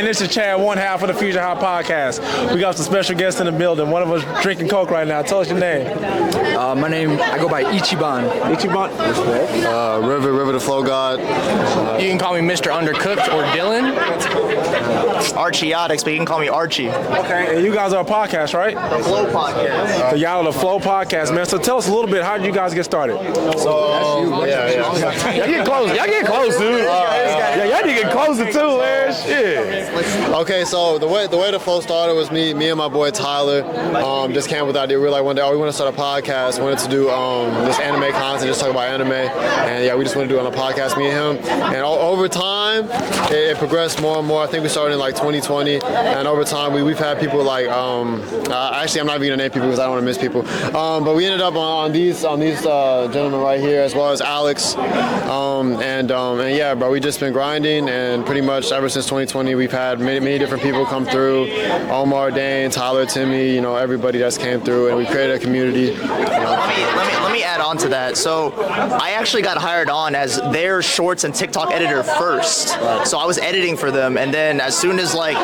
this is Chad, one half of the Future Hot Podcast. We got some special guests in the building. One of us drinking Coke right now. Tell us your name. My name, I go by Ichiban. Ichiban? River the Flow God. You can call me Mr. Undercooked or Dylan. Archeotics, but you can call me Archie. Okay, and you guys are a podcast, right? The Flow Podcast. So y'all are the Flow Podcast, man. So tell us a little bit, how did you guys get started? So, Y'all get close. Y'all get close, dude. Yeah, y'all need to get closer too, man. Shit. Okay, so the way the flow started was me and my boy Tyler just came up with the idea. We were like one day, we want to start a podcast. Wanted to do this anime content, just talk about anime, and yeah, we just wanted to do it on a podcast, me and him. And over time, it progressed more and more. I think we started in like 2020, and over time we've had people like actually I'm not even gonna name people because I don't want to miss people. But we ended up on these gentlemen right here, as well as Alex, and yeah, bro, we just been grinding, and pretty much ever since 2020 we've had many different people come through. Omar, Dane, Tyler, Timmy, everybody that's came through, and we created a community. Let me add on to that. So I actually got hired on as their shorts and TikTok editor first. So I was editing for them, and then as soon as like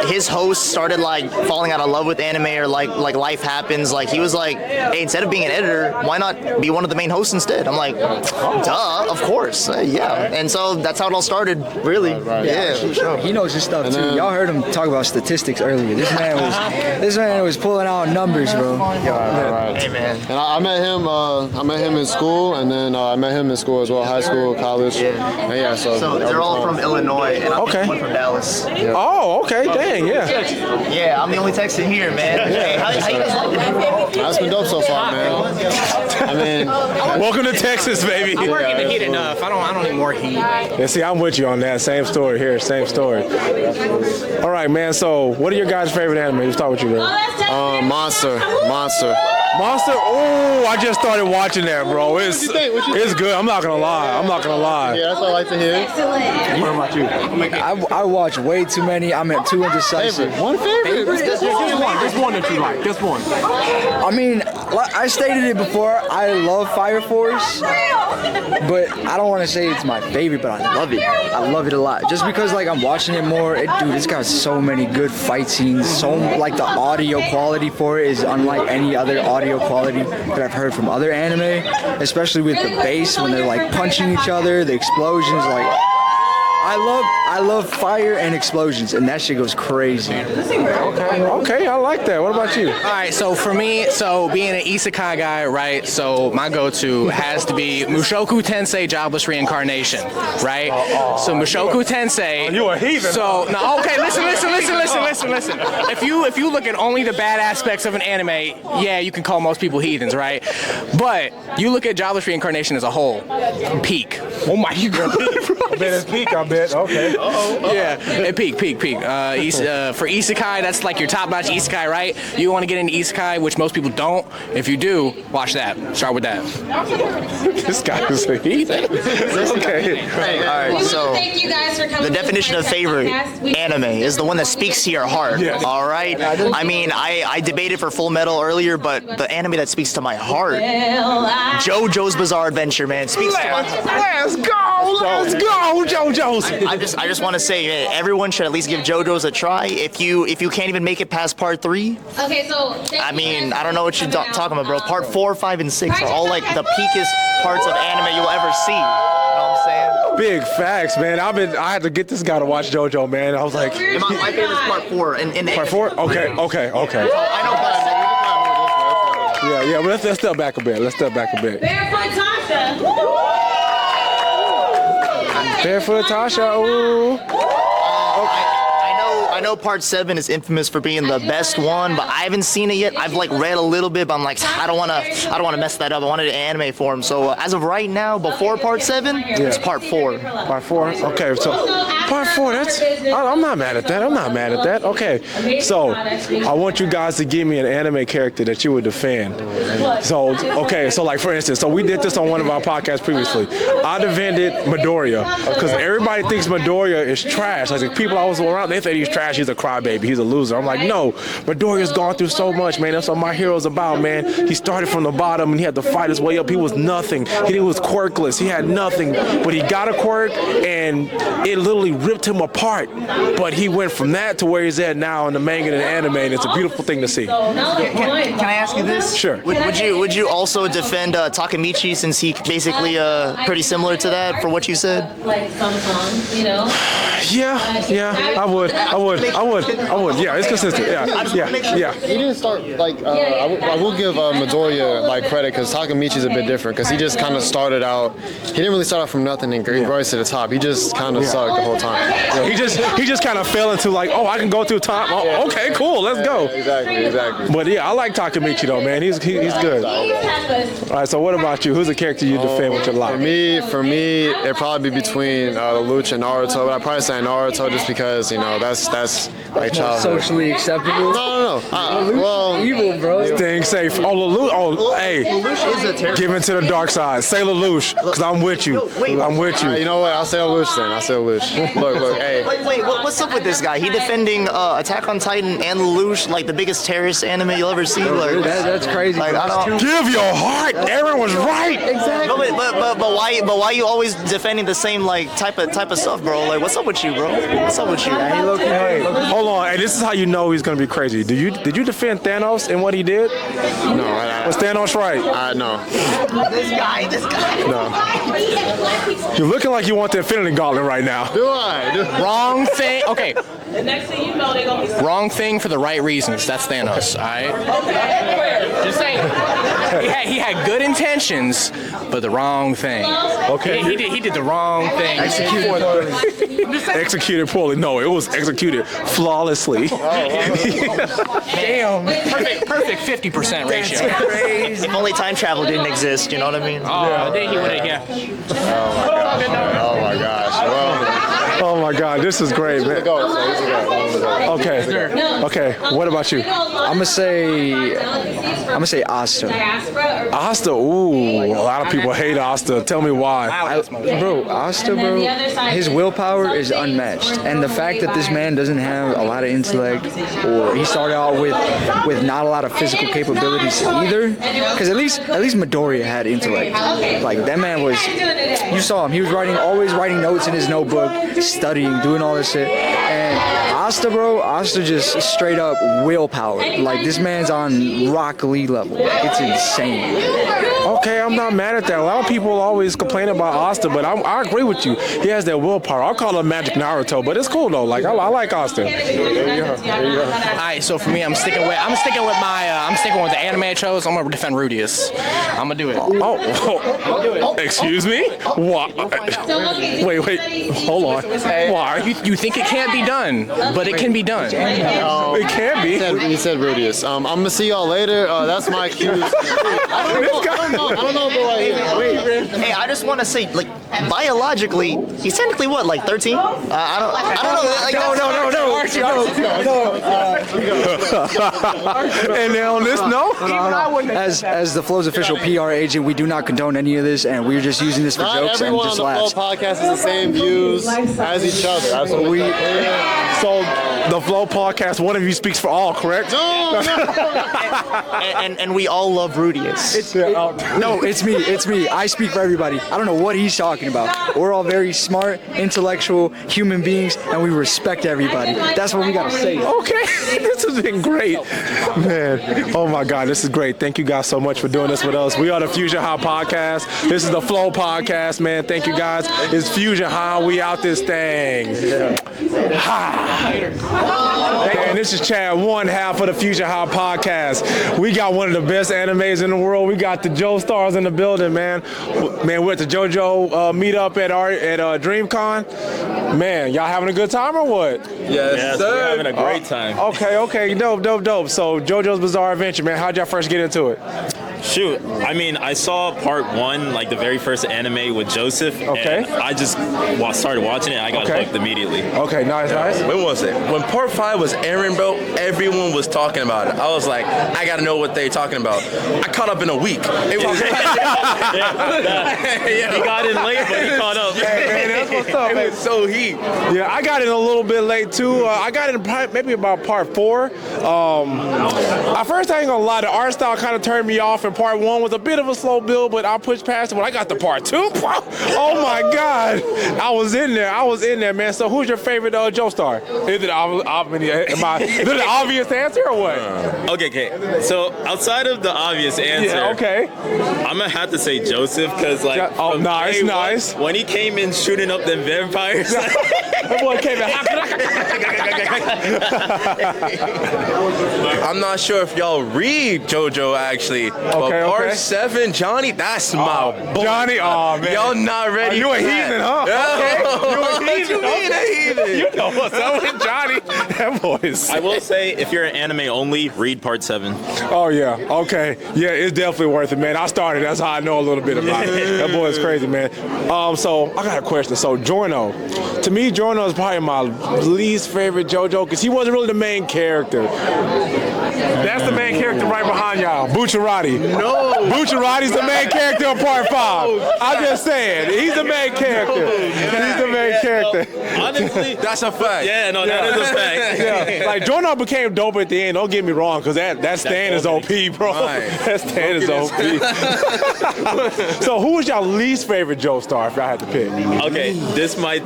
his host started like falling out of love with anime, or like life happens, like he was like, hey, instead of being an editor, why not be one of the main hosts instead? I'm like, duh, of course, yeah. And so that's how it all started, really. Right. Yeah, for sure. He knows his stuff too. Y'all heard him talk about statistics earlier. This man was pulling out numbers, bro. Right. Hey, man. And I met him in school, and then I met him in school as well, high school, college. Yeah. And yeah, So they're all from Illinois, and I'm Okay. one from Dallas. Yeah. Oh, okay, dang, yeah. Yeah, I'm the only Texan here, man. Hey, how you guys doing? That's been dope so far, man. I mean, Welcome to Texas, baby. I'm working the heat enough. I don't need more heat. Yeah, see, I'm with you on that. Same story here, same story. All right, man, so what are your guys' favorite anime? Let's start with you, man. Monster. Monster? Oh, I just started watching that, bro. It's good. I'm not gonna lie. Yeah, that's what I like to hear. What about you? I watch way too many. I'm too indecisive. One favorite? Just one that you like. Just one. I mean, I stated it before. I love Fire Force, but I don't want to say it's my favorite, but I love it. I love it a lot. Just because like I'm watching it more. Dude, it's got so many good fight scenes. So like the audio quality for it is unlike any other audio quality that I've heard from other anime, especially with the bass when they're like punching each other, the explosions, like I love fire and explosions, and that shit goes crazy. Okay, I like that. What about you? All right, so for me, being an isekai guy, right, so my go-to has to be Mushoku Tensei Jobless Reincarnation, right? So Mushoku Tensei. You a heathen. So, no, okay, listen. If you look at only the bad aspects of an anime, yeah, you can call most people heathens, right? But you look at Jobless Reincarnation as a whole, peak. Oh my God. I bet it's peak, I bet. Okay. Yeah, peak. For isekai, that's like your top-notch isekai, right? You want to get into isekai, which most people don't. If you do, watch that. Start with that. This guy is a heathen. Okay. All right, so thank you guys for coming. the definition of favorite anime is the one that speaks to your heart. Yes. All right. I mean, I debated for Full Metal earlier, but the anime that speaks to my heart, JoJo's Bizarre Adventure, man, speaks to my heart. Let's go, JoJo's. I just want to say, everyone should at least give JoJo's a try. If you can't even make it past part 3, Okay, so I mean, I don't know what you're talking about, bro. Part 4, 5, and 6 are all like the peakest parts of anime you'll ever see. You know what I'm saying? Big facts, man. I had to get this guy to watch JoJo, man. I was like, My favorite's part 4. part 4? Okay. I know, but Yeah, but let's step back a bit. Barefoot Tasha. Barefoot Tasha, ooh. I know part 7 is infamous for being the best one, but I haven't seen it yet. I've like read a little bit, but I'm like, I don't want to mess that up. I wanted an anime form. So as of right now, before part 7, it's part 4. Part 4? Okay, so part 4, I'm not mad at that. Okay, so I want you guys to give me an anime character that you would defend. So like for instance, so we did this on one of our podcasts previously. I defended Midoriya because everybody thinks Midoriya is trash. Like the people I was around, they said he's trash. trash. He's a crybaby. He's a loser. I'm like, no, Midoriya's gone through so much, man. That's what my hero's about, man. He started from the bottom and he had to fight his way up. He was nothing. He was quirkless. He had nothing, but he got a quirk and it literally ripped him apart. But he went from that to where he's at now in the manga and the anime, and it's a beautiful thing to see. Can I ask you this? Sure. Would you also defend Takamichi since he basically pretty similar to that for what you said? Like sometimes, you know. Yeah, I would. Yeah, it's consistent. Yeah. He didn't start like I will give Midoriya like credit because Takamichi's a bit different because he just kind of started out. He didn't really start out from nothing and rose to the top. He just kind of sucked the whole time. He just kind of fell into like, oh, I can go through top. Oh, okay, cool, let's go. Exactly. But yeah, I like Takamichi though, man. He's good. All right, so what about you? Who's a character you defend with your life? For me, it'd probably be between Lelouch and Naruto, but I'd probably say Naruto just because that's like childhood. Socially acceptable. No. Well, Evil, bro. Staying safe. Oh, Lelouch. Oh, hey, give into the dark side. Say Lelouch, because I'm with you. I'm with you. you know what? I'll say Lelouch then. Look, hey. Wait, what's up with this guy? He defending Attack on Titan and Lelouch, like the biggest terrorist anime you'll ever see. Like, That's crazy. Like, I don't. Give your heart. Aaron was right. Exactly. But why you always defending the same like type of stuff, bro? Like, what's up with you, bro? What's up with you? Hey, hold on. Hey, this is how you know he's gonna be crazy. Did you defend Thanos and what he did? No, Was Thanos right? no. This guy. No. You're looking like you want the Infinity Gauntlet right now. Do I? Wrong thing. Okay. The next thing you know, they're gonna be. Wrong thing for the right reasons. That's Thanos. All right. Just saying. He had good intentions, but the wrong thing. Okay. He did the wrong thing. Executed poorly. No, it was executed flawlessly. Damn. Perfect 50% ratio. If only time travel didn't exist, you know what I mean? Oh, then he would have, yeah. Oh my gosh. Well, Oh my God, this is great, man. Okay. What about you? I'm gonna say Asta. Asta. Ooh, a lot of people hate Asta. Tell me why. Asta, his willpower is unmatched, and the fact that this man doesn't have a lot of intellect, or he started out with not a lot of physical capabilities either, because at least Midoriya had intellect. Like that man was, you saw him. He was always writing notes in his notebook, studying, doing all this shit. And Asta just straight up willpower. Like this man's on Rock Lee level. It's insane. Okay, I'm not mad at that. A lot of people always complain about Asta, but I agree with you. He has that willpower. I'll call him Magic Naruto, but it's cool though. Like I like Asta. All right, so for me, I'm sticking with the anime I chose. I'm gonna defend Rudius. I'm gonna do it. Oh, excuse me? What? Wait, hold on. Why? You think it can't be done, but it can be done. It can be. He said Rudius. I'm gonna see y'all later. That's my cue. I don't know, boy. Hey, I just want to say, like, biologically, he's technically what, like 13? I don't know. And then on this note, As the Flow's official PR agent, we do not condone any of this, and we're just using this for Not jokes and everyone on just the laughs. Flow podcast has the same views as each other. That's what we. so the Flow podcast, one of you speaks for all, correct? and we all love Rudius. No, it's me. I speak for everybody. I don't know what he's talking about. We're all very smart, intellectual human beings, and we respect everybody. That's what we gotta say. Okay, this has been great, man. Oh my God, this is great. Thank you guys so much for doing this with us. We are the Fusion High Podcast. This is the Flow Podcast, man. Thank you guys. It's Fusion High. We out this thing. Ha. And this is Chad, one half of the Fusion High Podcast. We got one of the best animes in the world. We got the Joe Stars in the building, man. We're at the JoJo meetup at DreamCon. Man, y'all having a good time or what? Yes, we're having a great time. Okay, dope. So JoJo's Bizarre Adventure, man. How'd y'all first get into it? Shoot, I mean, I saw part 1, like the very first anime with Joseph. Okay. And I just started watching it. And I got hooked immediately. Okay, nice. When was it? When part 5 was airing, bro, everyone was talking about it. I was like, I gotta know what they're talking about. I caught up in a week. It was He got in late, but he caught up. Man, that's what's up, man. it was so heat. Yeah, I got in a little bit late too. I got in maybe about part 4. At first, I ain't gonna lie, the art style kind of turned me off. And part 1 was a bit of a slow build, but I pushed past it. When I got to part 2, oh my God, I was in there, man. So, who's your favorite Joestar? Is it the obvious answer or what? Okay. So outside of the obvious answer, Yeah, okay. I'm gonna have to say Joseph because like from nice. when he came in shooting up them vampires. That boy came in. I'm not sure if y'all read JoJo actually, but part 7, Johnny, that's my boy. Johnny, oh man. Y'all not ready. You a for that. heathen, huh? Okay. You a heathen. You know what's up with Johnny? That boy is. I will say, if you're an anime only, read part 7. Oh yeah, okay, yeah, it's definitely worth it, man. I started. That's how I know a little bit about it. That boy is crazy, man. So I got a question. So Giorno, to me, Giorno is probably my least favorite JoJo because he wasn't really the main character. That's the main character right behind y'all, Bucciarati. No. Bucciarati's the main character in part 5. I'm just saying, he's the main character. He's the main character. Honestly, That's a fact. yeah, no, that is a fact. Yeah, like Giorno became dope at the end. Don't get me wrong, because that stand is OP, bro. Right. That stand is OP. So, who was your least favorite Joestar if y'all had to pick? Okay, this might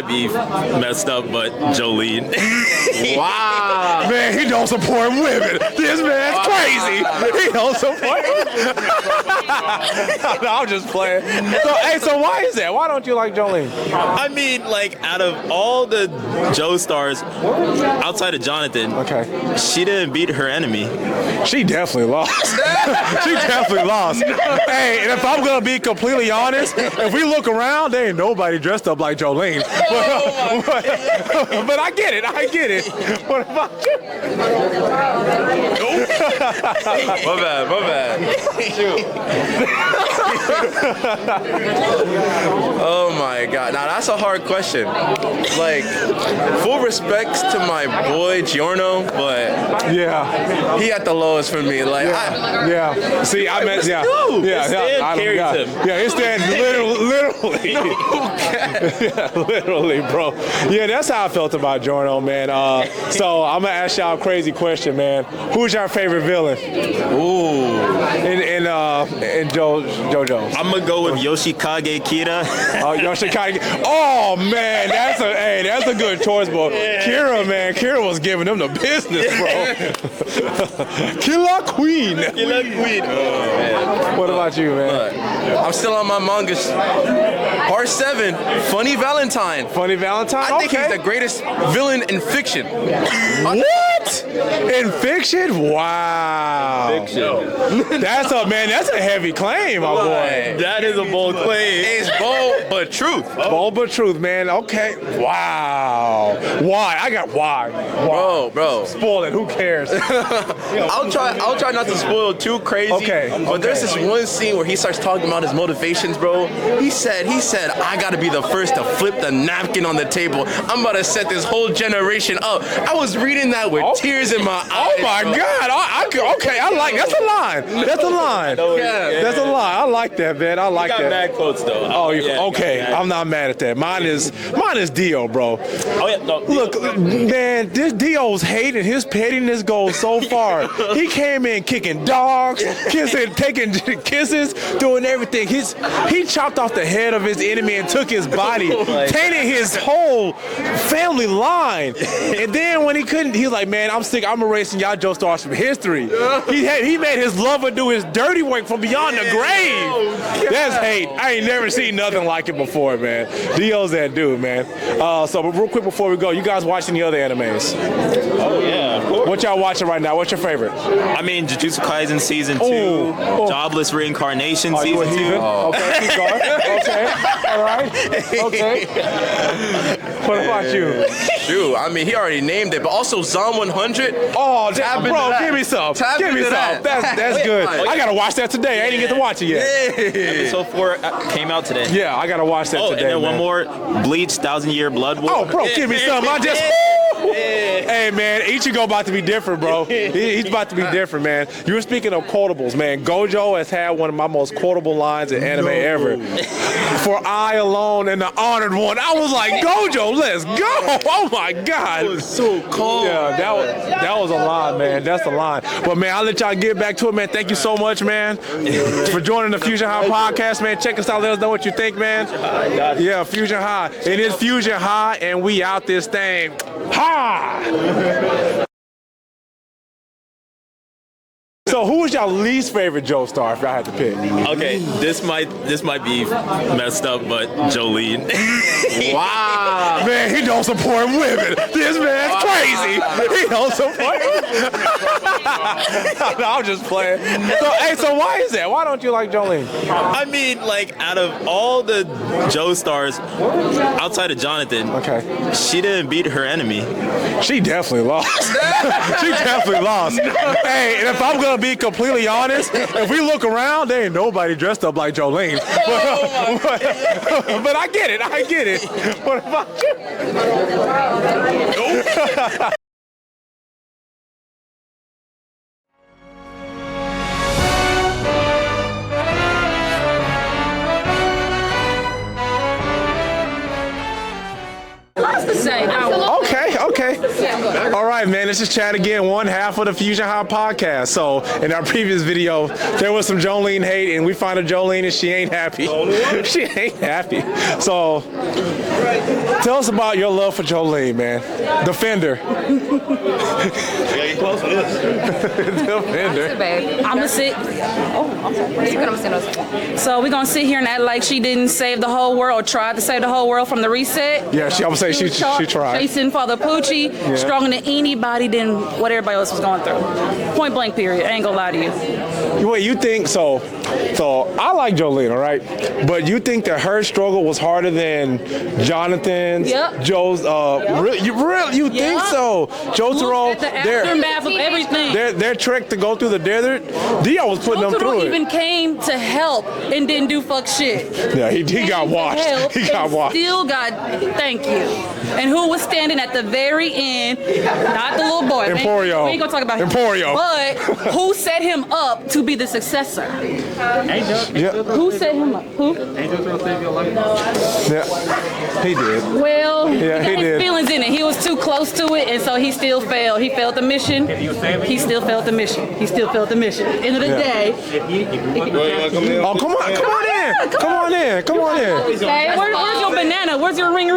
be messed up, but Jolene. Wow. Man, he don't support women. This man's crazy. He don't support women. No, I'm just playing. So why is that? Why don't you like Jolene? I mean, like, out of all the Joestars outside of Jonathan, Okay. she didn't beat her enemy. She definitely lost. She definitely lost. Hey, and if I'm gonna be completely honest, if we look around, there ain't nobody dressed up like Jolene. But I get it. What about you? My bad. Oh my God. Now that's a hard question. Like, full respects to my boy Giorno, but Yeah. he at the lowest for me. Like, Yeah. See, I meant, yeah. dude. Yeah. His stand I don't carries got- him. Yeah, his stand literally. Yeah, literally, bro. Yeah, that's how I felt about Giorno, man. So I'm gonna ask y'all a crazy question, man. Who's your favorite villain? Ooh. In JoJo's? I'm gonna go with Yoshikage Kira. Yoshikage. Oh man, that's a good choice, bro. Kira was giving them the business, bro. Killer Queen. Killer Queen. Oh, man. What about you, man? I'm still on my manga. Part 7, Funny Valentine. Funny Valentine. I think okay. he's the greatest villain in fiction. What? In fiction? Wow. That's a heavy claim, my boy. That is a bold claim. It's bold but truth. Bold but truth, man. Okay. Wow. Why? I got why. Bro. Spoil it. Who cares? I'll try not to spoil too crazy. Okay, But there's this one scene where he starts talking about his motivations, bro. He said, I gotta be the first to flip the napkin on the table. I'm about to set this whole generation up. I was reading that with tears in my eyes. Oh my bro. God. Okay. I like that's a line. That's a line. Yeah. That's a line. I like that, man. I like Got that. bad quotes though. Oh, Yeah, okay. got bad. I'm not mad at that. Mine is Dio, bro. Oh yeah, no. Look, man, this Dio's hate and his pettiness goes so far. He came in kicking dogs, taking kisses, doing everything. He chopped off the head of his enemy and took his body, tainted his whole family line. And then when he couldn't, he was like, man, I'm sick. I'm erasing y'all Joestars from history. He made his lover do his dirty work from beyond the grave. That's hate. I ain't never seen nothing like it before, man. Dio's that dude, man. So real quick before we go, you guys watch any other animes? Oh yeah, of course. What y'all watching right now? What's your favorite? I mean, Jujutsu Kaisen season 2, Jobless Reincarnation Are you a season 2. heathen? Okay, keep going. Okay, all right. Okay. What about you? True. I mean, he already named it, but also Zom 100. Oh, Tap into bro, that. give me some. Tap Give me into some. that. That's good. I gotta watch that today. I didn't get to watch it yet. Episode 4 came out today. Yeah, I gotta watch that Oh, today. and then man. one more, Bleach, 1,000-Year Blood War. Oh, bro, give me some. I just. Hey, man, Ichigo about to be different, bro. He's about to be different, man. You were speaking of quotables, man. Gojo has had one of my most quotable lines in anime ever. For I alone and the honored one. I was like, Gojo, let's go. Oh, my God. It was so cold. Yeah, that was a line, man. That's a line. But, man, I'll let y'all get back to it, man. Thank you so much, man, for joining the Fusion High podcast, man. Check us out. Let us know what you think, man. Yeah, Fusion High. It is Fusion High, and we out this thing. Ha! So who was y'all least favorite Joestar if y'all had to pick? Okay, this might be messed up, but Jolene. Wow. Man, he don't support women. This man's crazy. He don't support women. No, I'm just playing. So why is that? Why don't you like Jolene? I mean, like, out of all the Joestars, outside of Jonathan, Okay. she didn't beat her enemy. She definitely lost. She definitely lost. Hey, and if I'm gonna be completely honest, if we look around, there ain't nobody dressed up like Jolene. But I get it. I get it. What about you? Okay. All right, man. This is Chad again, one half of the Fusion High podcast. So, in our previous video, there was some Jolene hate, and we found a Jolene, and she ain't happy. She ain't happy. So, tell us about your love for Jolene, man. Defender. Defender. Babe, I'm gonna sit. So we're gonna sit here and act like she didn't save the whole world, tried to save the whole world from the reset. Yeah, I'm gonna say she tried. Chasing for the poochie, stronger than anybody than what everybody else was going through. Point blank, period. I ain't gonna lie to you. Wait, you think so? So I like Jolene, all right, but you think that her struggle was harder than Jonathan's, Yep. Joe's? You think so? Jotaro, At the aftermath of everything. their trick to go through the desert. Dion was putting them through Jotaro it. even came to help and didn't do fuck shit. Yeah, he got Came to washed. help He got and washed. Still got thank you. And who was standing at the very end? Not the little boy. Emporio. We ain't gonna talk about him. Emporio. But who set him up to be the successor? Yeah, Who set him up? Who? yeah, he did. Well, Yeah, he his did. feelings in it. He was too close to it, and so he still failed. He failed the mission. He still failed the mission. He still failed the mission. End of the day. Oh, come on in. Come on in. Hey, where's your banana? Where's your ring?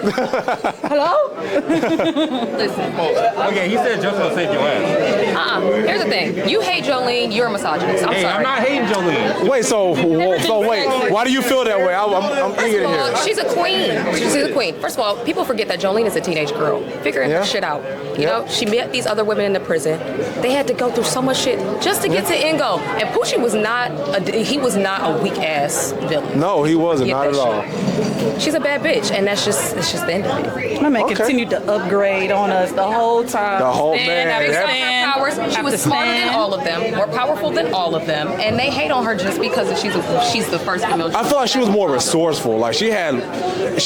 Hello? Listen. Okay, he said Joseph saved your ass. Here's the thing. You hate Jolene, you're a misogynist. I'm Hey, sorry. I'm not hating Jolene. Wait, so wait. Why do you feel that way? I'm eager to hear. Well, she's a queen. She's a queen. First of all, people forget that Jolene is a teenage girl figuring her shit out. You know, she met these other women in the prison. They had to go through so much shit just to get to Ingo. And Poochie was not a weak ass villain. No, he wasn't. Get Not at that all. shit. She's a bad bitch, and it's just the end of it. My man continued to upgrade on us the whole time. The whole Based on her powers, she was smarter than all of them, more powerful than all of them, and they hate on her just because she's the first female. I feel like she was more resourceful. Like she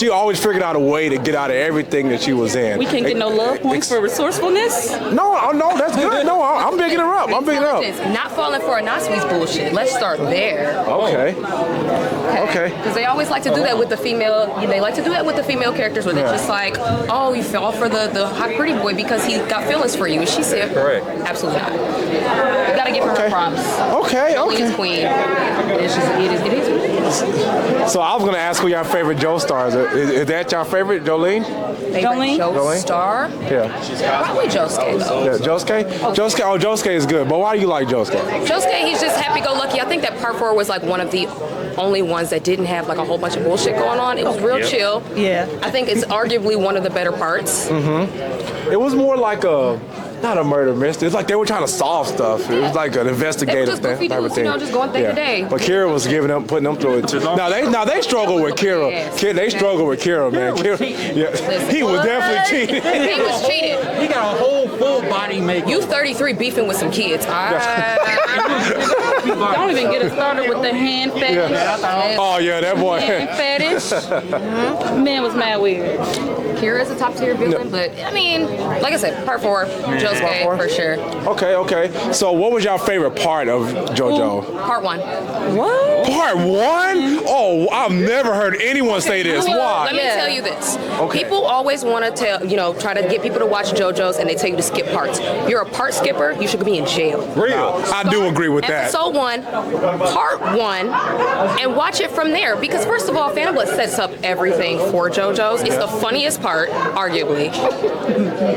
always figured out a way to get out of everything that she was in. We can't get no love points for resourcefulness. No, that's good. No, I'm bigging her up. I'm bigging her up. Not falling for Anasui's bullshit. Let's start there. Okay. Because they always like to do that with the female. They like to do that with the female characters, where they're just like, "Oh, you fell for the hot pretty boy because he got feelings for you." And she said, Correct. "Absolutely not. You gotta give her her props. Okay. Jolene's queen. It's just it is what it is. So I was gonna ask who your favorite Joe stars. Is that your favorite, Jolene? Favorite Joe Jolene? star? Yeah. Probably Josuke though. Yeah, Josuke? Josuke is good, but why do you like Josuke? Josuke, he's just happy-go-lucky. I think that part 4 was like one of the only ones that didn't have like a whole bunch of bullshit going on. It was real chill. Yeah. I think it's arguably one of the better parts. It was more like a not a murder mystery. It's like they were trying to solve stuff. It was like an investigative just goofy type of dudes, thing. you know, just going day to day. But Kira was putting them through it too. Now they struggle with Kira. They struggle with Kira, man. He was definitely cheating. He was cheating. He got a whole full body makeup. You 33 beefing with some kids. Don't even get us started with the hand fetish. Oh yeah, that boy. Hand fetish. Man was mad weird. Kira is a top tier villain, but I mean, like I said, part 4, Joe's gay for sure. Okay. So what was your favorite part of JoJo? Part 1. What? Part 1? Oh, I've never heard anyone say this. Why? Let me tell you this. Okay. People always want to try to get people to watch JoJo's, and they tell you to skip parts. You're a part skipper. You should be in jail. Real. I do agree with that. Episode 1, part 1, and watch it from there. Because first of all, Phantom Blood sets up everything for JoJo's. It's the funniest part, arguably.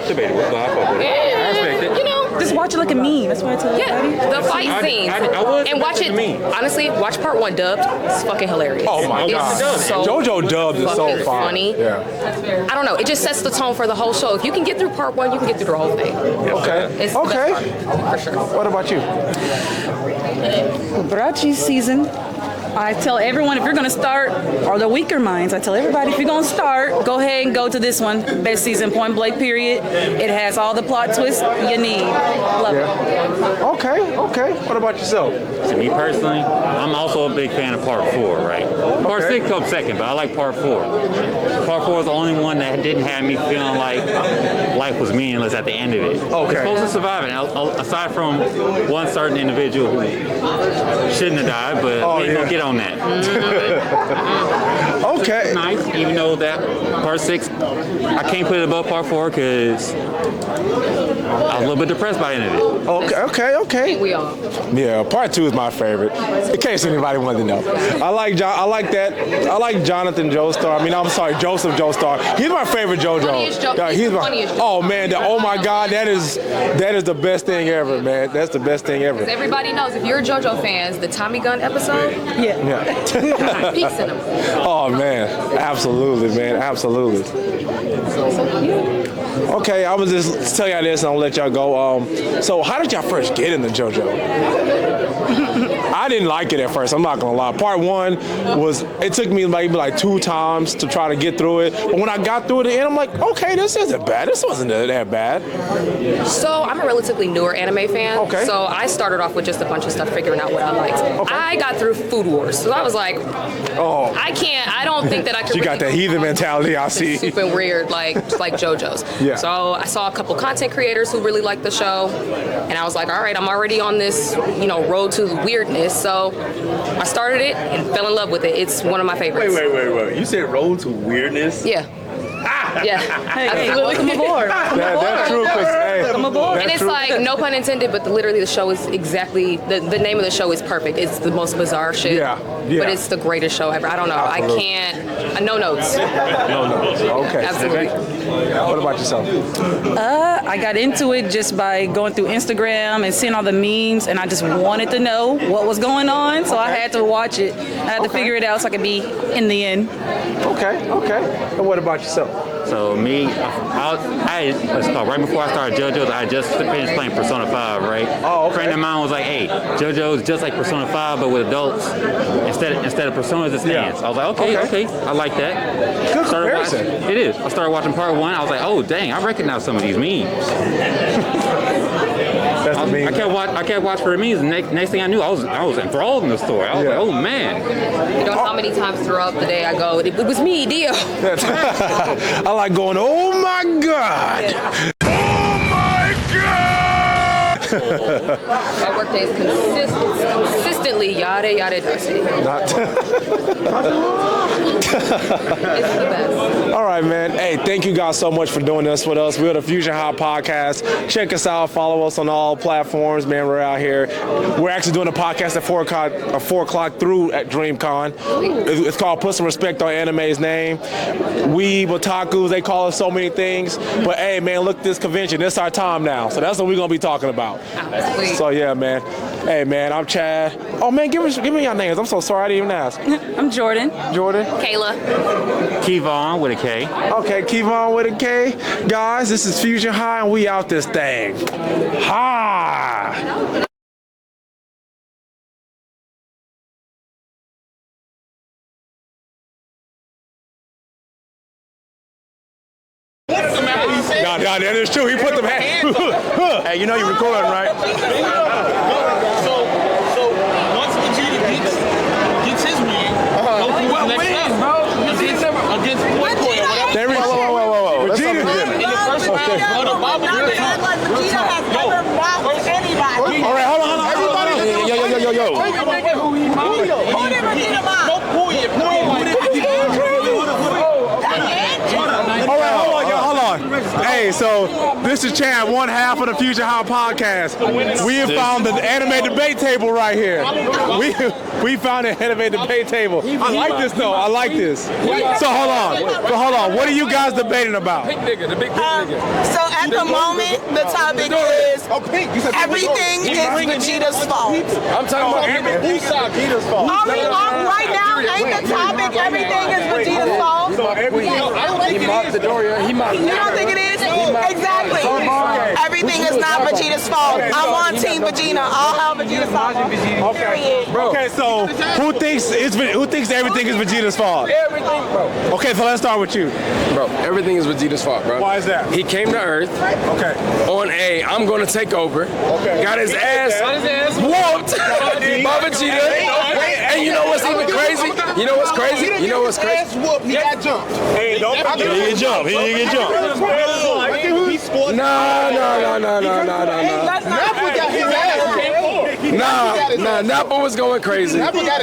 Debatable, but I fuck with it. I respect it. You know, Just watch it like a meme. That's why I tell everybody. yeah, the fight scenes. And watch it. Honestly, watch part 1 dubbed. It's fucking hilarious. Oh my God. So JoJo dubbed is so fucking funny. Yeah. I don't know. It just sets the tone for the whole show. If you can get through part 1, you can get through the whole thing. Okay. It's the best part, for sure. What about you? Brachi season. I tell everyone if you're gonna start, or the weaker minds, I tell everybody if you're gonna start, go ahead and go to this one. Best season, point blank, period. It has all the plot twists you need. Love it. Okay. What about yourself? To me personally, I'm also a big fan of part 4, right? Part 6 comes second, but I like part 4. Part 4 is the only one that didn't have me feeling like life was meaningless at the end of it. Okay. You're supposed to survive it. Aside from one certain individual who shouldn't have died, but we ain't gonna get on that. Okay. It's nice, even though that part 6, I can't put it above part 4 because I was a little bit depressed by the end of it. Okay. We all. Yeah, part 2 is my favorite. In case anybody wanted to know, I like Jonathan Joestar. I mean, I'm sorry, Joseph Joestar. He's my favorite JoJo. Oh man, oh my God, that is the best thing ever, man. That's the best thing ever. Everybody knows if you're a JoJo fans, the Tommy Gun episode, peaks in them. Oh man, absolutely, man, absolutely. Okay, I was just tell y'all this and I'll let y'all go. So how did y'all first get into JoJo? I didn't like it at first, I'm not gonna lie. Part 1 it took me maybe like 2 times to try to get through it. But when I got through it at the end, I'm like, okay, this isn't bad. This wasn't that bad. So I'm a relatively newer anime fan. Okay. So I started off with just a bunch of stuff, figuring out what I liked. Okay. I got through Food Wars, so I was like, I don't think that I could. You got that heathen mentality, I see. Super weird, like JoJo's. Yeah. So I saw a couple content creators who really liked the show, and I was like, all right, I'm already on this, road to weirdness. So I started it and fell in love with it. It's one of my favorites. Wait. You said road to weirdness? Yeah. Yeah, Hey, welcome aboard. That's true. Come aboard. And it's like, no pun intended, but literally the show is exactly, the name of the show is perfect. It's the most bizarre shit. Yeah. But it's the greatest show ever. I don't know. Absolutely. I can't, no notes. No notes. Okay. Absolutely. What about yourself? I got into it just by going through Instagram and seeing all the memes, and I just wanted to know what was going on, so I had to watch it. I had to figure it out so I could be in the end. Okay. And what about yourself? So me, right before I started JoJo's, I just finished playing Persona 5, right? Oh, okay. A friend of mine was like, hey, JoJo's just like Persona 5, but with adults. Instead of Personas, it's stands. I was like, okay, I like that. Good comparison. It is. I started watching part 1. I was like, oh, dang, I recognize some of these memes. That's the meme. I kept watching for the memes. And next thing I knew, I was enthralled in the story. I was like, oh, man. You know how many times throughout the day I go, it was me, Dio. I like going, oh my God. Yeah. My work day is consistently yada yada dusty. It's the best. All right, man. Hey, thank you guys so much for doing this with us. We're the Fusion Hot Podcast. Check us out. Follow us on all platforms, man. We're out here. We're actually doing a podcast at 4 o'clock through at DreamCon. It's called Put Some Respect on Anime's Name. We otakus, they call us so many things. But hey, man, look at this convention. It's our time now. So that's what we're going to be talking about. Sweet. So yeah, man. Hey, man, I'm Chad. Oh, man, give me your names. I'm so sorry, I didn't even ask. I'm Jordan. Jordan. Kayla. Kevon with a K. Okay, Kevon with a K. Guys, this is Fusion High, and we out this thing. Ha! No, that is true. He put them hands. Hey, you know you're recording, right? So once Vegeta gets his win, next up against what point or whatever. There we go. Whoa. Vegeta in the first round, Vegeta has never boxed anybody. All right, hold on. Everybody. Yo. Who did Vegeta box? All right, hold on. Hey, so this is Chad, one half of the Fusion High podcast. We have found the anime debate table right here. We found the anime debate table. I like this though. I like this. So hold on. What are you guys debating about? So at the moment, the topic is everything is Vegeta's fault. I'm talking about Vegeta's fault. Right now, ain't the topic everything is Vegeta's fault? So he mocked the Doria. You don't think it is? Exactly. Everything is not Vegeta's fault. I'm on Team Vegeta. I'll have Vegeta's fault. Okay, so who thinks everything is Vegeta's fault? Everything, bro. Okay, so let's start with you. Bro, everything is Vegeta's fault, bro. Why is that? He came to Earth. Okay. On a, I'm gonna take over. Okay. Got his ass whooped by Vegeta. And you know what's even crazy? You know what's crazy? He got jumped. He didn't get jumped. He scored. No. Nappa got his ass. Nah, Nappa was going crazy. Nappa got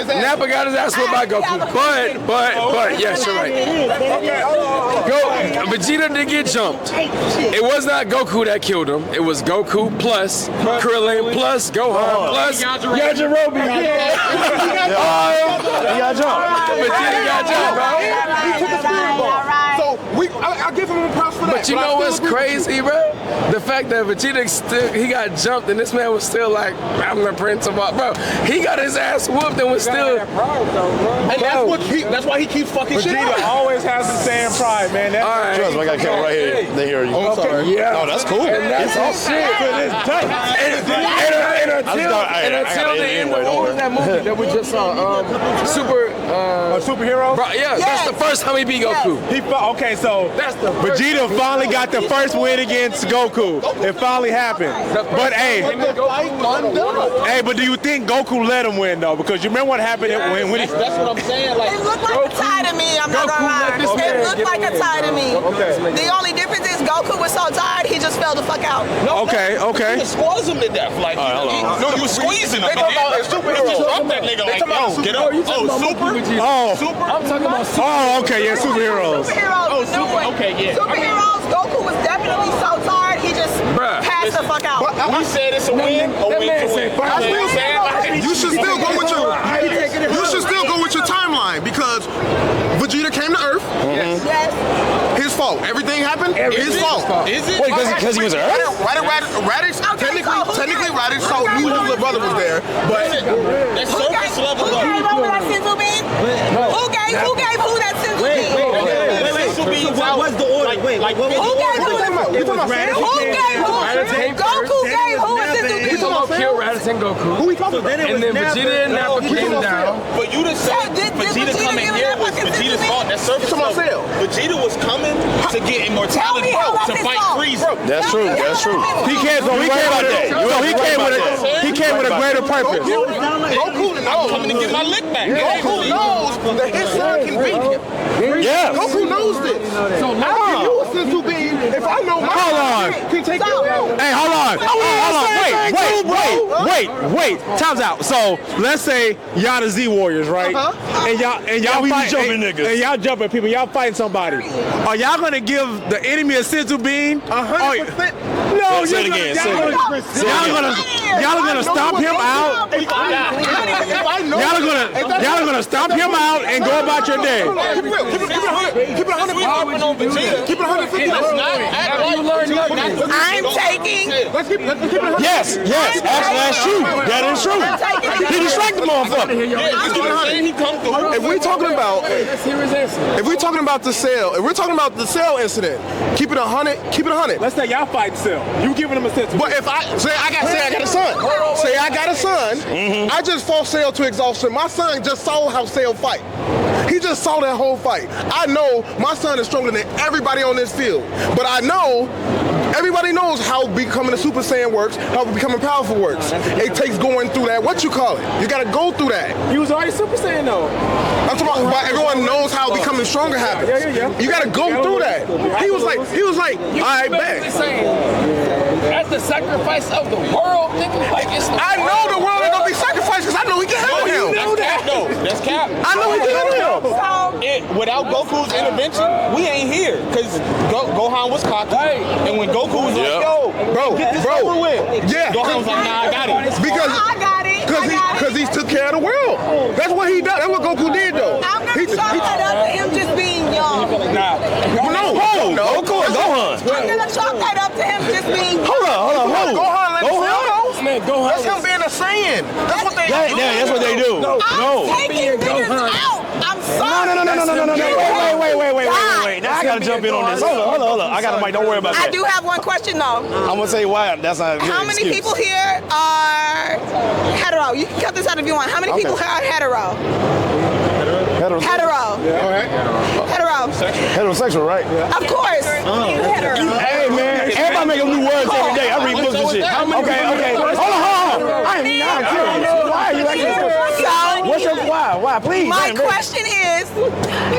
his ass whooped by Goku. But yes, you're right. Vegeta did get jumped. It was not Goku that killed him. It was Goku plus Krillin plus Gohan plus Yajirobe. He got jumped. Vegeta got jumped, bro. So I give him props for that. But you know what's crazy, bro? The fact that Vegeta he got jumped and this man was still like, I'm the prince of all, bro. He got his ass whooped and was still. And that's why he keeps fucking shit up. Vegeta always has the same pride, man. That's all right. Trust me, I got camera right here. They hear you. Oh, sorry. Yeah. No, that's cool. And that's all shit. And until the end of what was that movie that we just saw? Superhero? Bro, yeah, that's the first time he beat Goku. Okay, so Vegeta finally got the first win against Goku. It finally happened. But but do you think Goku let him win though? Because you remember what happened when he. That's what I'm saying. Like, it looked like a tie to me. I'm not gonna lie. It looked like a tie to me. The only difference is Goku was so tired he just fell the fuck out. Okay. You squeeze him to death. Like, you were squeezing him. They talking about superhero. You drop that nigga like, get up. Super. I'm talking about super. Oh, okay, yeah, superheroes. Superheroes. Goku was definitely so tired he just passed the fuck out. We said it's a win. You should still go with your. You should still go with your timeline because Vegeta came to Earth. Yes. His fault. Everything happened. His fault. Is it? Wait, because he was Earth? Raditz. Technically, Raditz knew his little brother was there, but that's surface level. Who came up with that senzu bean? Who gave who that senzu bean? What was the order? Like what was Who gave who? Who gave who? Goku gave who a senzu bean? He's talking about kill Raditz and Goku. Who he talking about? And then Vegeta and Nappa came down. But you just said Vegeta coming here was Vegeta's fault. That's surface level. Vegeta was coming to get immortality to fight Frieza. That's true. He came with a greater purpose. Goku knows. I'm coming to get my lick back. Goku knows that his son can beat him. Yeah. Goku knows this. So I'll give you a senzu bean if I know my son can take it down. Hey, hold on. Wait. Time's out. So let's say y'all the Z Warriors, right? And y'all fighting niggas. And y'all jumping people. Y'all fighting somebody. Are y'all gonna give the enemy a senzu bean? 100%. No, y'all are gonna stomp him out. Y'all are gonna stomp him out and go about your day. real. Keep it 100. Keep it 100. Keep it 150. I'm taking. Let's keep it 100. Yes. Actually, that's true. That is true. He distracted the motherfucker. Let's keep it 100. If we're talking about the sale, if we're talking about the sale incident, keep it 100. Keep it 100. Let's say y'all fighting Cell. You giving him a sense. But if I got a son. Say I got a son. I just fought Sale to exhaustion. My son just saw how Sale fight. He just saw that whole fight. I know my son is stronger than everybody on this field. But I know everybody knows how becoming a Super Saiyan works, how becoming powerful works. It takes going through that. What you call it? You gotta go through that. He was already Super Saiyan though. I'm talking about, but everyone knows how becoming stronger happens. Yeah. You gotta go through that. He was like, all right, bet. That's the sacrifice of the world, nigga. Like it's I know the world ain't gonna be sacrificed because I know he can handle him. That's cap. I know he can handle him. Without Goku's intervention, we ain't here. Because Gohan was cocky. And when Goku was like, yo, get this over with. Yeah. Gohan was like, nah, I got it. Because I got it. Because he took care of the world. That's what he done. That's what Goku did though. I'm gonna chalk that up to him just being young. No. Goku or Gohan? I'm gonna chalk that up to him just being young. Hold on. Gohan let him feel those. Man, Gohan. That's him being a Saiyan. That's what they do. That's what they do. No. I'm taking niggas out. I'm sorry. No. Wait. Now I gotta jump in on this. Hold on. I got a mic. Don't worry about that. I do have one question though. I'm gonna say why. That's not. How many people here are hetero? You can cut this out if you want. How many people here are hetero? Hetero. Heterosexual, right? Of course. Hey man, everybody making new words every day. I read books and shit. Okay. Hold on. I am not curious. Why are you acting so? What's your why? Please. My question is,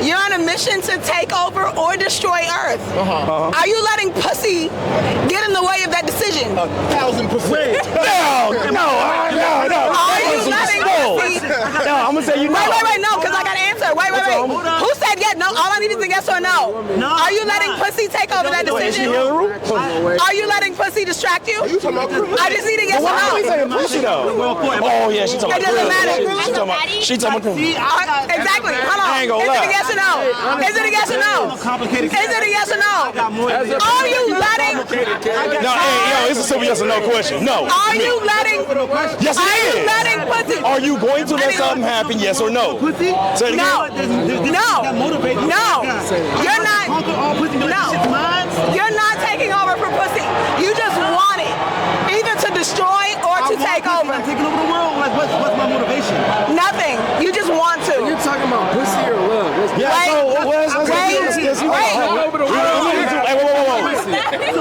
you're on a mission to take over or destroy Earth. Are you letting pussy get in the way of that decision? 1,000%. No. Are you letting pussy? No, I'm gonna say you know. Wait, no, because I got to answer. Wait. Who said yes? No, all I need is a yes or no. Are you letting pussy take over that decision? Are you letting pussy distract you? I just need a yes or Why are we no. saying pussy though? Oh yeah, she talking It doesn't matter. She talking about Exactly. Hold on. I ain't gonna Is lie. it a yes or no? Is it a yes or no? Is it a yes or no? Are you letting? No, hey, it's a simple yes or no question. No. Are you letting? Yes, it Are you is. letting pussy? Are you going to let something happen? Yes or no? Say it No. again. No. You're not. No. You're not taking over for pussy. You just want it, either to destroy or to take over. Taking over the world. Like, what's my motivation? Nothing. You just want to. You're talking about pussy or love? Wait.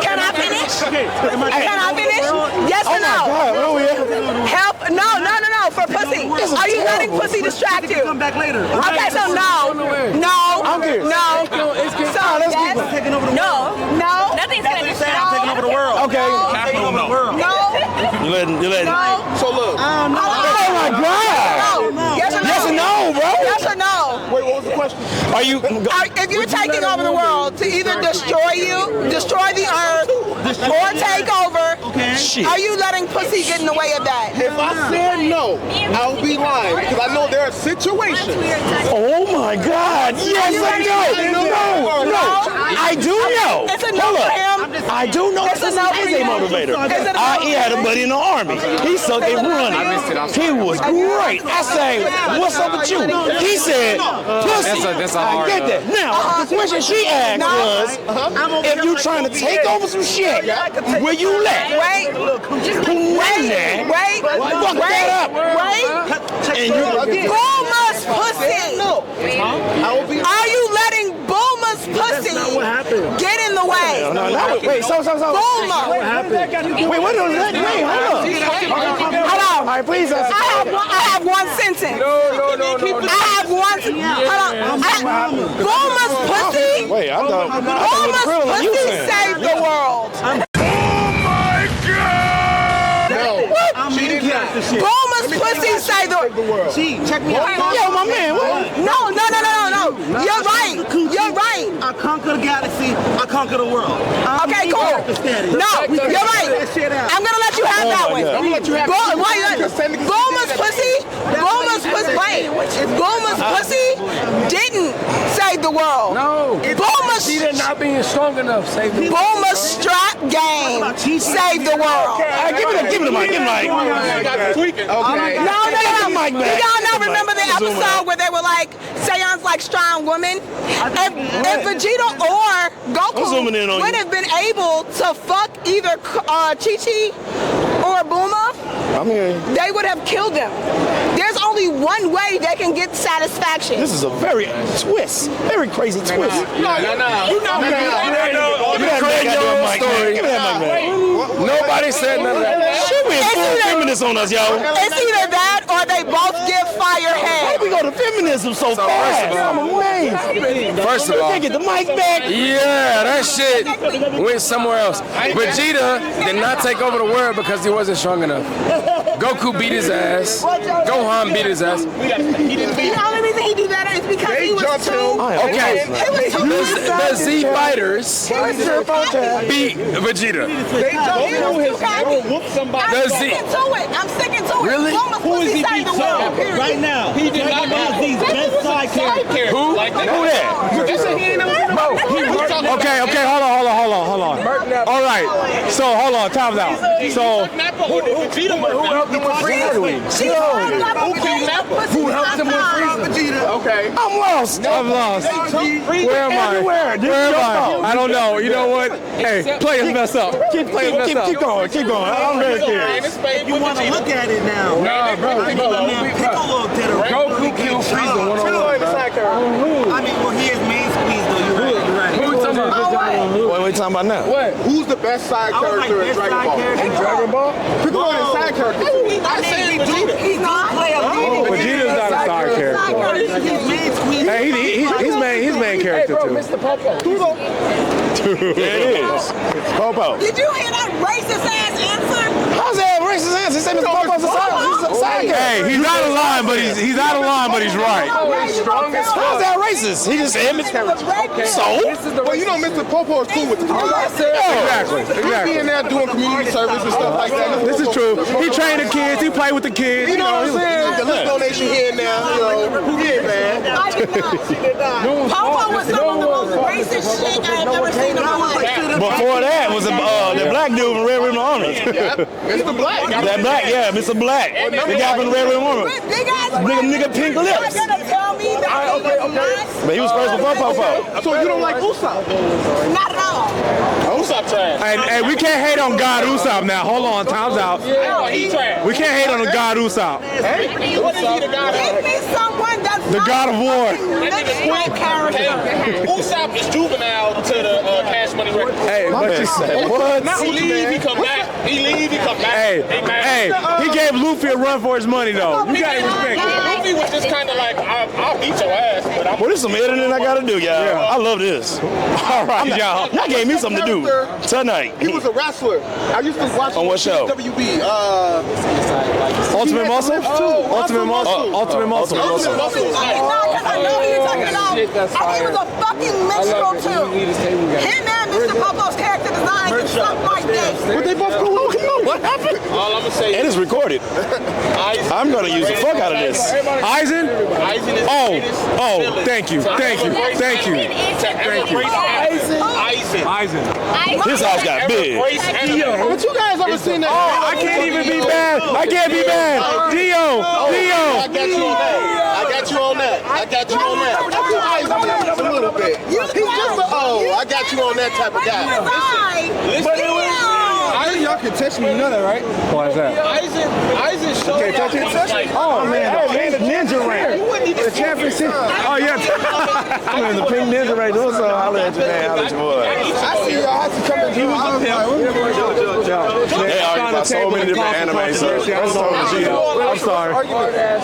Can I finish? Can I finish? Yes or no? Help? No. For pussy. Are you letting pussy distract you? Come back later. Okay, so no. I'm here. No. So yes. No. Nothing's gonna distract I'm taking over the world. Okay. Taking over the world. No. You letting. No. So look. Oh my God. No. Yes or no? Yes or no, bro? Yes or no? Wait, what was the question? Are you? If you're taking over the world to either destroy the earth, or take over, Shit. are you letting pussy get in the way of that? If I said no, I would be lying because I know there are situations. Oh my God! Yes or no? No. I do know. It's a no Hold for up. him. I do know It's a this no is for a you. motivator. Is it a He had a buddy in the army. He sucked a running. He was great. I say, what's up with you? He said, pussy. That's a I hard get that. Now, the question she asked was, if you trying to take over some shit, will you let? Wait. Fuck that up. And you Bulma's pussy. Are you letting Bulma's pussy get in the way? No. Wait, so. Bulma. Wait, what is that? Wait, hold up. Hold on. All right, please. I have one sentence. No. I have one. Hold on. Bulma's pussy. Wait, I thought Bulma's pussy saved the world. Bulma's pussy saved the world. Check me out. Yo, my man. No. You're right. I conquer the galaxy. I conquer the world. Okay, cool. No, you're right. I'm gonna let you have that one. Bulma's pussy didn't save the world. No. Bulma's Vegeta not being strong enough saved the world. Bulma's strap game saved the world. Give me the mic. Okay. No. You all know, remember the episode where they were like, Saiyans like strong women? If Vegeta or Goku would have been able to fuck either Chi-Chi or Bulma, they would have killed them. There's only one way they can get satisfaction. This is a very crazy twist. No. Nobody said none of that. She went full feminist on us, y'all. It's either that or they both give fire head. How we go to feminism so fast? I'm amazed. First of all, get the mic back. Yeah, that shit went somewhere else. Vegeta did not take over the world because he wasn't strong enough. Goku beat his ass. Gohan beat his ass. The only reason he did that is because he was too... Okay, the Z Fighters beat Vegeta. I'm sticking to it. Really? Who is he beat right now? He did not know these best side characters. Who? Who that? Okay, hold on. All right, so hold on, time's out. So, Who helped him with Frieza? Who helped him with Frieza? Okay. I'm lost. Where am I? I don't know. You know what? Hey, players mess up. Keep going. I'm very curious. You want to look at it now? Nah, bro. Goku killed Frieza one-on-one. I mean, well, he is main squeeze though. You're right. Who we talking about? What are we talking about now? What? Who's the best side character in Dragon Ball? Dragon Ball? Pick one of the side characters. He's not. Vegeta's not a side character. Hey, he's main character too. Mr. Popo. There it is. Popo. Did you hear that racist ass answer? How's that racist answer? He said Mr. Popo's a side character. Hey, he's out of line, but he's out of line, but he's right. How's that racist? He just said Mr. So? Well, you know, Mr. Popo is cool with the kids. Exactly. He be in there doing community service and stuff like that. This is true. He trained the kids. He played with the kids. You know what I'm saying? The little donation here and there. Yeah, man. I did not. Popo was some of the most racist shit I have ever seen in my life. Before that was the black dude from Red Ribbon Army. Mr. Black. That black, yeah, Mr. Black. The guy from Red Ribbon Army. Nigga pink lips. You're gonna tell me that he was not? But he was first before Popo. So you don't like Usopp? Not at all. Usopp trash. Hey, we can't hate on God Usopp now. Hold on, time's out. He trash. We can't hate on the God Usopp. What is he the god Give of? me someone that's The God of War. Usopp is juvenile to the Cash Money record. Hey, but you said what? He leave, he come back. He leave, he come back. Hey, he gave Luffy a run for his money though. You gotta respect it. Luffy was just kind of like, I'll beat your ass, but I'm. Well, there's some editing I gotta do, y'all. Yeah. I love this. All right, y'all. Y'all gave me something to do tonight. He was a wrestler. I used to watch On what show? WB. Ultimate Muscle? Ultimate Muscle. Ultimate Muscle. I know who you're talking about. And he was a fucking minstrel too. Him and Mr. Popo's character design and stuff like that. But they both cool. What happened? All I'm gonna say It is recorded. I'm gonna use the fuck out of this. Eisen? Eisen is Thank you. Eisen. This house got big. But you guys ever seen that? Oh, I can't even be bad. Dio. I got you on that. I got you on that. A little bit. He's just I got you on that type of guy. Y'all can touch me, you know that, right? Why is that? Eisen showed Okay, touch it. Oh man, the ninja rank. The championship. Oh yeah. I'm in the pink ninja right there, so I'll let you, man. I'll let you boy. I see y'all have to come and do They argue about so many different anime, so I'm sorry.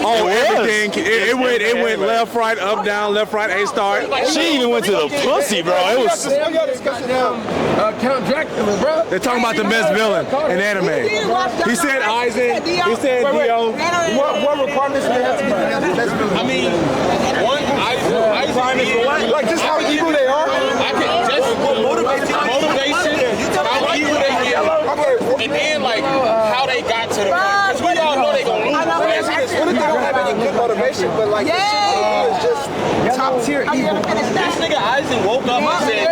Oh, everything. It went left, right, up, down, left, right, A star. She even went to the pussy, bro. It was. Count Dracula, bro. They're talking about the best villain in anime. He said Eisen. He said Dio. What requirements do they have to be the best villain? I mean, one Eisen Like just how evil they are? I can just motivation, how evil they get, and then like how they got to the point. Because we all know they gonna lose. What if they don't have any good motivation, but like it's just top tier evil. This nigga Eisen woke up and said,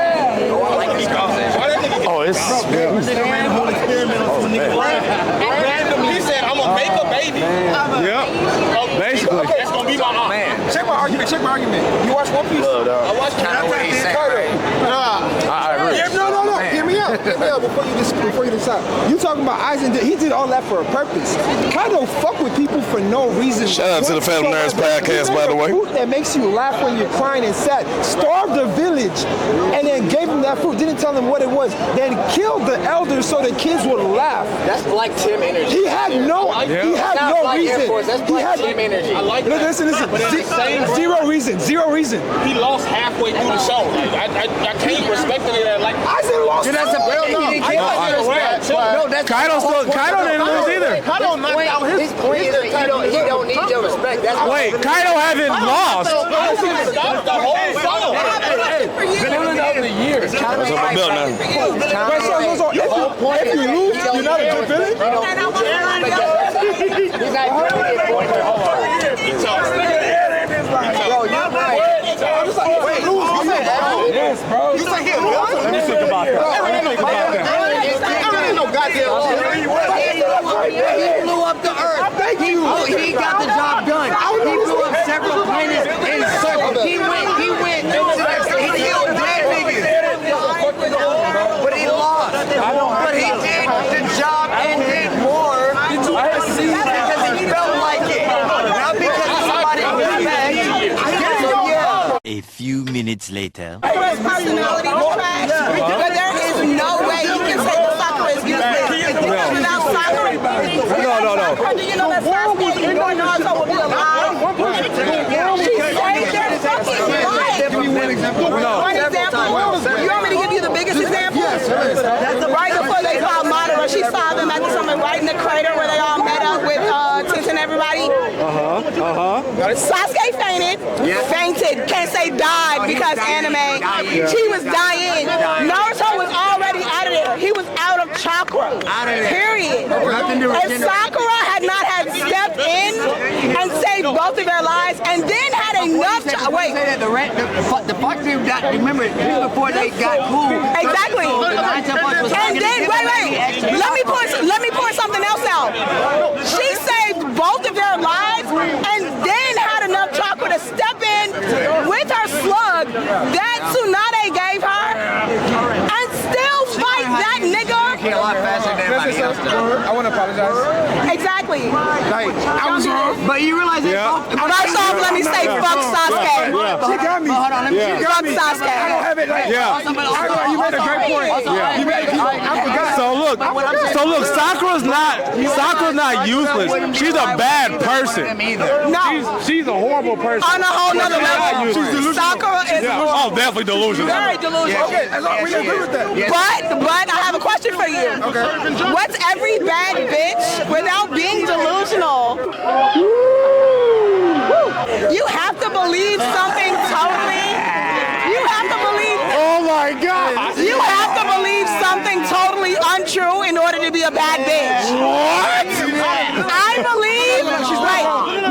"Oh, I like this conversation." Why that nigga get it's this nigga ran a whole experiment on some nigga. Randomly, he said, "I'm gonna make a baby." Basically. Okay, that's gonna be my aunt. Man, check my argument. You watch One Piece? I watched it. No. Hear me out before you decide. You talking about Eisen? He did all that for a purpose. Kaido fuck with people for no reason. Shout out to the Family Nerds podcast, by the way. Fruit that makes you laugh when you're crying and sad. Starved the village, and then gave them that fruit. Didn't tell them what it was. Then killed the elders so the kids would laugh. That's Black Tim energy. He had no reason. That's Black Tim energy. I like that. Listen. Zero reason. He lost halfway through the show. I can't respect any of that. Like Eisen lost. That's a Kaido didn't lose either. Kaido knocked out his point is that he don't need your respect. That's Wait, Kaido haven't lost. Stopped the whole show. That's on my belt now. If you lose, you're not a good villain. He's not really a point. Hold on. Bro, you're right. Yes, bro. You think he won? Let me think about that. There ain't no goddamn He blew up the earth. He got the job done. He blew up several planets in a circle. He went he killed dead niggas. But he lost. But he did the job and did more because he felt like it. Not because somebody was bad. A few minutes later. His personality is trash, but there is no way you can say that Sakura is useless. Without Sakura, do you know that Sasuke or Naruto will be alive? She saved their fucking life. One example. You want me to give you the biggest example? Yes. Right before they fought Madara, she saw them at the summit right in the crater where they all met up with Tenshin and everybody. Sasuke fainted. Can't say died because anime. She was dying. Naruto was already out of there. He was out of chakra. Period. And Sakura had not stepped in and saved both of their lives, and then had enough. The fuck team got. Remember, before they got cool. Exactly. And then wait. Let me point something else out. She saved both of their lives, and then had enough chakra to step in with her slug that Tsunade gave her, and still fight that nigga. A lot faster than everybody else. I want to apologize. Exactly. Like, I was wrong. But you realize First off, let me say fuck Sasuke. She got me. Hold on, let me Fuck Sasuke. I don't have it like you made a great point. You made I forgot. So look, Sakura's not useless. She's a bad person. No. She's a horrible person. On a whole nother level. Sakura is Oh, definitely delusional. very delusional. Okay, we can agree with that. But I have a question for you. Okay. What's every bad bitch without being delusional? You have to believe something totally. You have to believe. Oh my God. You have to believe something totally untrue in order to be a bad bitch. What? I believe.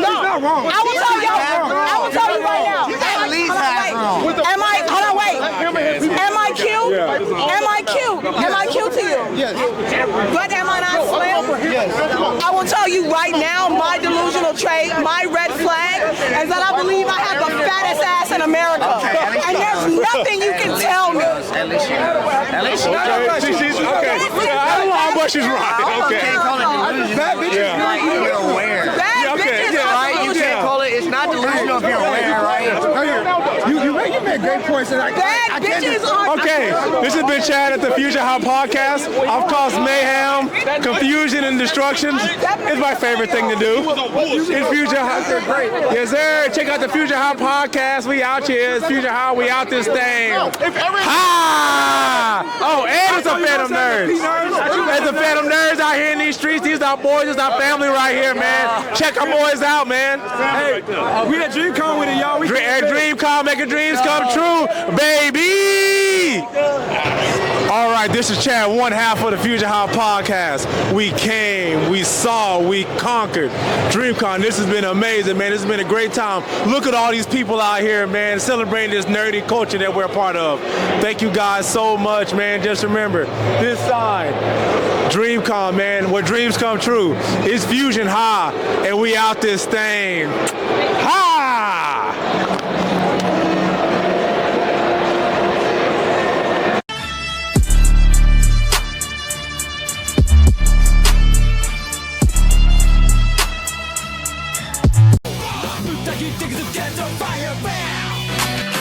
No. I will tell you. I will tell you right now. At least half wrong. Hold on, wait. Am I cute? Am I cute? Am I cute to you? Yes. But am I not slim? Yes. I will tell you right now, my delusional trait, my red flag, is that I believe I have the fattest ass in America. And there's nothing you can tell me. At least you know. She's okay. I don't know how much she's right. Okay. Bad bitches. Like, you're aware. Bad bitches are Right? You can't call it. It's not delusional if you're aware, right? You made great points. And bad bitches are. Okay, this has been Chad at the Future Hot Podcast. I've caused mayhem, confusion, and destruction. It's my favorite thing to do. It's Future Hot. Yes, sir. Check out the Future Hot Podcast. We out here. It's Future Hot. We out this thing. Ha! Oh, and it's a Phantom Nerds. There's a Phantom Nerds out here in these streets. These are our boys. This is our family right here, man. Check our boys out, man. Hey, we at DreamCon with it, y'all. At DreamCon, making dreams come true, baby. All right, this is Chad, one half of the Fusion High podcast. We came, we saw, we conquered. DreamCon, this has been amazing, man. This has been a great time. Look at all these people out here, man, celebrating this nerdy culture that we're a part of. Thank you guys so much, man. Just remember, this side, DreamCon, man, where dreams come true. It's Fusion High, and we out this thing. Ha! Together, fire, bam!